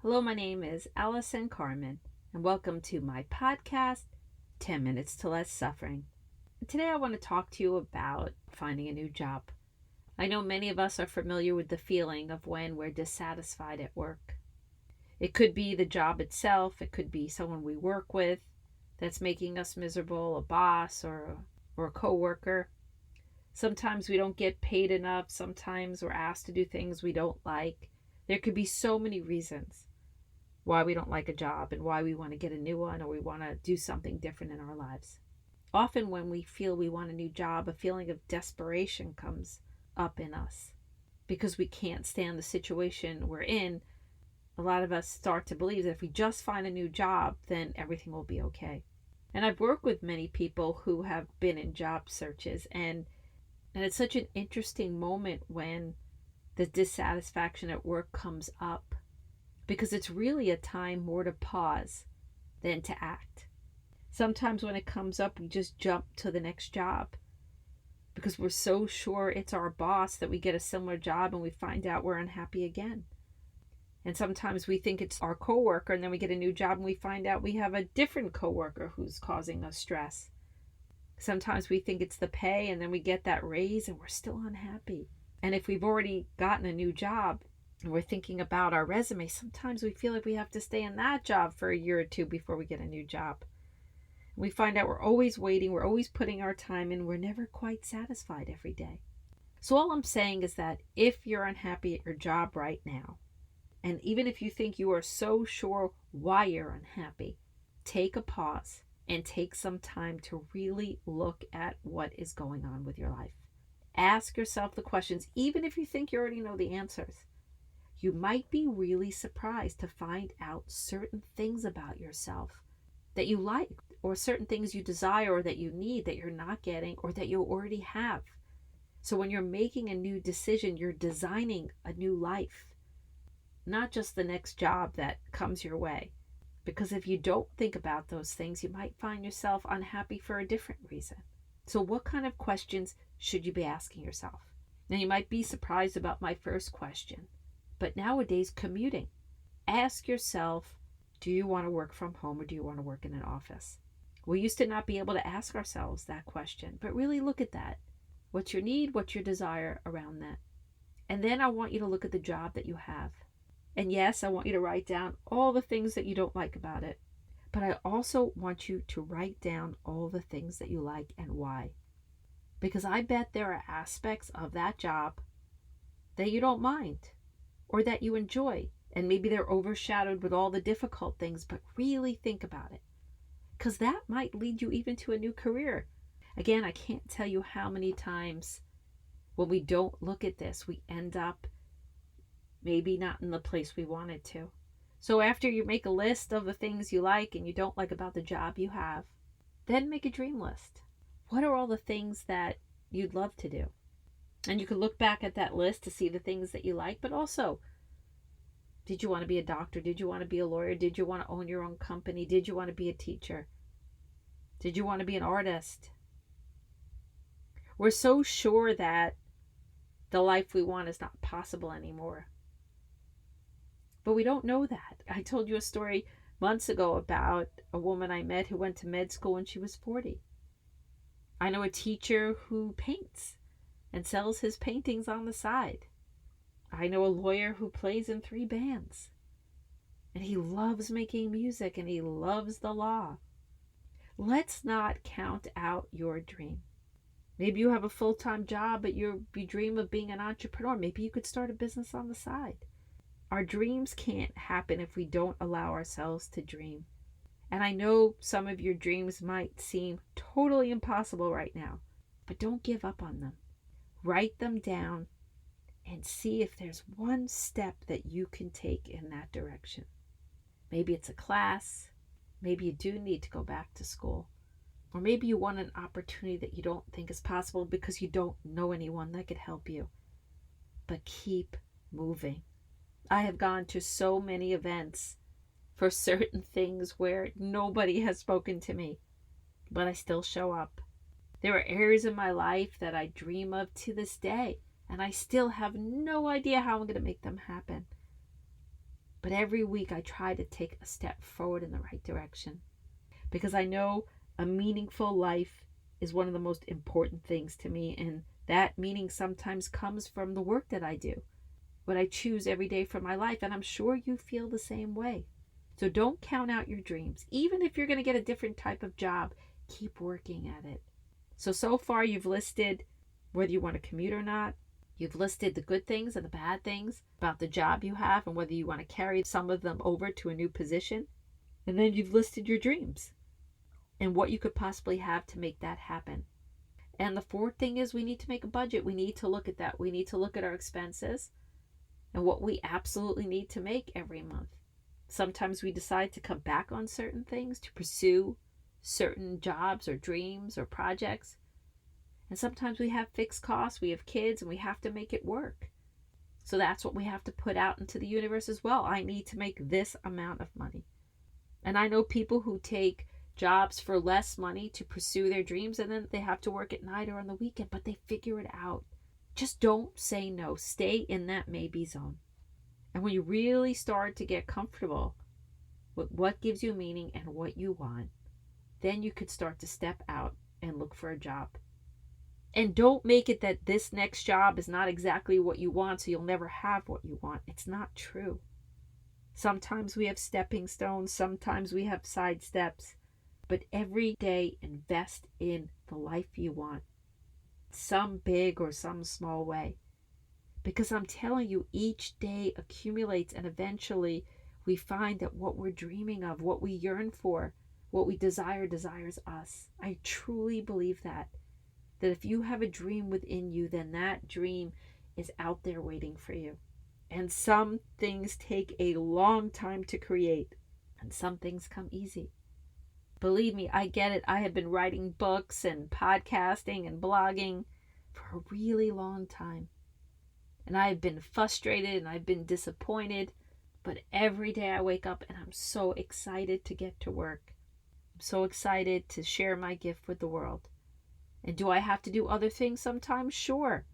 Hello, my name is Allison Carmen, and welcome to my podcast, 10 Minutes to Less Suffering. Today, I want to talk to you about finding a new job. I know many of us are familiar with the feeling of when we're dissatisfied at work. It could be the job itself, it could be someone we work with that's making us miserable, a boss or a coworker. Sometimes we don't get paid enough, sometimes we're asked to do things we don't like. There could be so many reasons why we don't like a job and why we want to get a new one or we want to do something different in our lives. Often when we feel we want a new job, a feeling of desperation comes up in us because we can't stand the situation we're in. A lot of us start to believe that if we just find a new job, then everything will be okay. And I've worked with many people who have been in job searches, and it's such an interesting moment when the dissatisfaction at work comes up, because it's really a time more to pause than to act. Sometimes when it comes up, we just jump to the next job because we're so sure it's our boss that we get a similar job and we find out we're unhappy again. And sometimes we think it's our coworker, and then we get a new job and we find out we have a different coworker who's causing us stress. Sometimes we think it's the pay, and then we get that raise and we're still unhappy. And if we've already gotten a new job and we're thinking about our resume, sometimes we feel like we have to stay in that job for a year or two before we get a new job. We find out we're always waiting, we're always putting our time in, we're never quite satisfied every day. So all I'm saying is that if you're unhappy at your job right now, and even if you think you are so sure why you're unhappy, take a pause and take some time to really look at what is going on with your life. Ask yourself the questions, even if you think you already know the answers. You might be really surprised to find out certain things about yourself that you like, or certain things you desire or that you need that you're not getting or that you already have. So when you're making a new decision, you're designing a new life, not just the next job that comes your way. Because if you don't think about those things, you might find yourself unhappy for a different reason. So what kind of questions should you be asking yourself? Now, you might be surprised about my first question, but nowadays, commuting. Ask yourself, do you want to work from home or do you want to work in an office? We used to not be able to ask ourselves that question, but really look at that. What's your need? What's your desire around that? And then I want you to look at the job that you have. And yes, I want you to write down all the things that you don't like about it. But I also want you to write down all the things that you like and why. Because I bet there are aspects of that job that you don't mind or that you enjoy. And maybe they're overshadowed with all the difficult things, but really think about it. Because that might lead you even to a new career. Again, I can't tell you how many times when we don't look at this, we end up maybe not in the place we wanted to. So after you make a list of the things you like and you don't like about the job you have, then make a dream list. What are all the things that you'd love to do? And you can look back at that list to see the things that you like, but also, did you want to be a doctor? Did you want to be a lawyer? Did you want to own your own company? Did you want to be a teacher? Did you want to be an artist? We're so sure that the life we want is not possible anymore. But we don't know that. I told you a story months ago about a woman I met who went to med school when she was 40. I know a teacher who paints and sells his paintings on the side. I know a lawyer who plays in 3 bands. And he loves making music and he loves the law. Let's not count out your dream. Maybe you have a full-time job, but you dream of being an entrepreneur. Maybe you could start a business on the side. Our dreams can't happen if we don't allow ourselves to dream. And I know some of your dreams might seem totally impossible right now, but don't give up on them. Write them down and see if there's one step that you can take in that direction. Maybe it's a class. Maybe you do need to go back to school. Or maybe you want an opportunity that you don't think is possible because you don't know anyone that could help you. But keep moving. I have gone to so many events for certain things where nobody has spoken to me, but I still show up. There are areas in my life that I dream of to this day, and I still have no idea how I'm going to make them happen. But every week I try to take a step forward in the right direction, because I know a meaningful life is one of the most important things to me. And that meaning sometimes comes from the work that I do, what I choose every day for my life. And I'm sure you feel the same way. So don't count out your dreams. Even if you're going to get a different type of job, keep working at it. So far you've listed whether you want to commute or not. You've listed the good things and the bad things about the job you have and whether you want to carry some of them over to a new position. And then you've listed your dreams and what you could possibly have to make that happen. And the fourth thing is we need to make a budget. We need to look at that. We need to look at our expenses and what we absolutely need to make every month. Sometimes we decide to cut back on certain things to pursue certain jobs or dreams or projects. And sometimes we have fixed costs, we have kids, and we have to make it work. So that's what we have to put out into the universe as well. I need to make this amount of money. And I know people who take jobs for less money to pursue their dreams, and then they have to work at night or on the weekend, but they figure it out. Just don't say no. Stay in that maybe zone. And when you really start to get comfortable with what gives you meaning and what you want, then you could start to step out and look for a job. And don't make it that this next job is not exactly what you want, so you'll never have what you want. It's not true. Sometimes we have stepping stones, sometimes we have side steps, but every day invest in the life you want, some big or some small way. Because I'm telling you, each day accumulates, and eventually we find that what we're dreaming of, what we yearn for, what we desire, desires us. I truly believe that if you have a dream within you, then that dream is out there waiting for you. And some things take a long time to create, and some things come easy. Believe me, I get it. I have been writing books and podcasting and blogging for a really long time. And I've been frustrated and I've been disappointed. But every day I wake up and I'm so excited to get to work. I'm so excited to share my gift with the world. And do I have to do other things sometimes? Sure.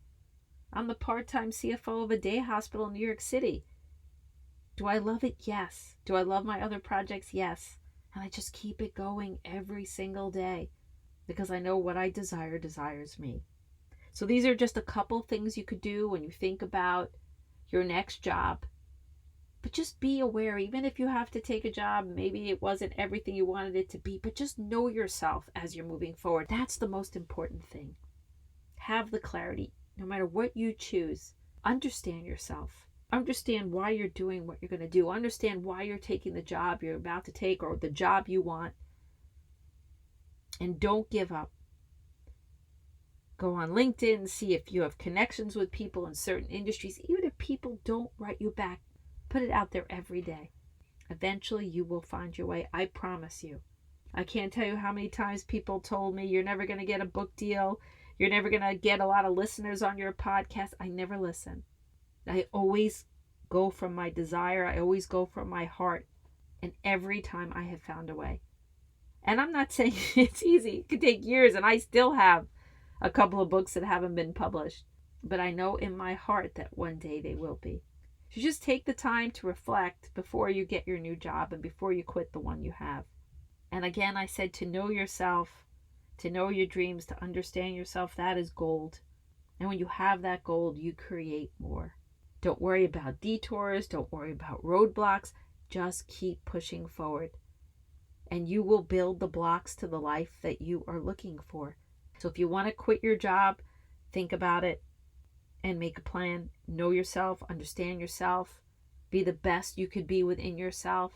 I'm the part-time CFO of a day hospital in New York City. Do I love it? Yes. Do I love my other projects? Yes. And I just keep it going every single day because I know what I desire desires me. So these are just a couple things you could do when you think about your next job. But just be aware, even if you have to take a job, maybe it wasn't everything you wanted it to be, but just know yourself as you're moving forward. That's the most important thing. Have the clarity. No matter what you choose, understand yourself. Understand why you're doing what you're going to do. Understand why you're taking the job you're about to take or the job you want. And don't give up. Go on LinkedIn and see if you have connections with people in certain industries. Even if people don't write you back, put it out there every day. Eventually you will find your way. I promise you. I can't tell you how many times people told me you're never going to get a book deal. You're never going to get a lot of listeners on your podcast. I never listen. I always go from my desire. I always go from my heart. And every time I have found a way. And I'm not saying it's easy. It could take years, and I still have a couple of books that haven't been published. But I know in my heart that one day they will be. You just take the time to reflect before you get your new job and before you quit the one you have. And again, I said to know yourself, to know your dreams, to understand yourself, that is gold. And when you have that gold, you create more. Don't worry about detours. Don't worry about roadblocks. Just keep pushing forward. And you will build the blocks to the life that you are looking for. So if you want to quit your job, think about it and make a plan. Know yourself, understand yourself, be the best you could be within yourself.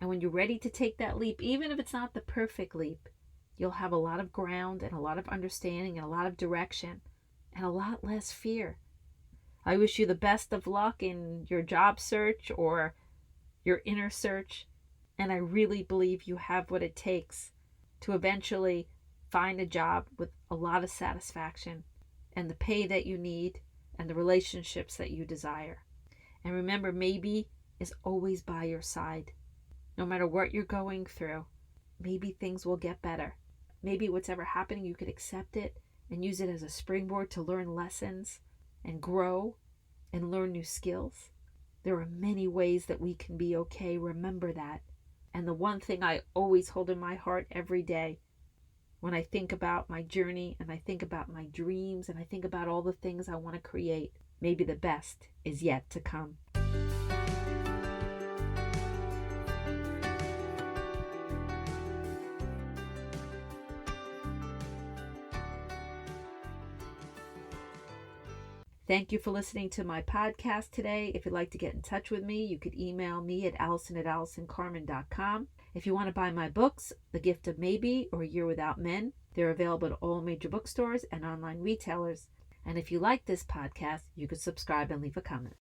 And when you're ready to take that leap, even if it's not the perfect leap, you'll have a lot of ground and a lot of understanding and a lot of direction and a lot less fear. I wish you the best of luck in your job search or your inner search. And I really believe you have what it takes to eventually find a job with a lot of satisfaction and the pay that you need and the relationships that you desire. And remember, maybe is always by your side. No matter what you're going through, maybe things will get better. Maybe what's ever happening, you could accept it and use it as a springboard to learn lessons and grow and learn new skills. There are many ways that we can be okay. Remember that. And the one thing I always hold in my heart every day when I think about my journey and I think about my dreams and I think about all the things I want to create, maybe the best is yet to come. Thank you for listening to my podcast today. If you'd like to get in touch with me, you could email me at allison@allisoncarmen.com. If you want to buy my books, The Gift of Maybe or A Year Without Men, they're available at all major bookstores and online retailers. And if you like this podcast, you could subscribe and leave a comment.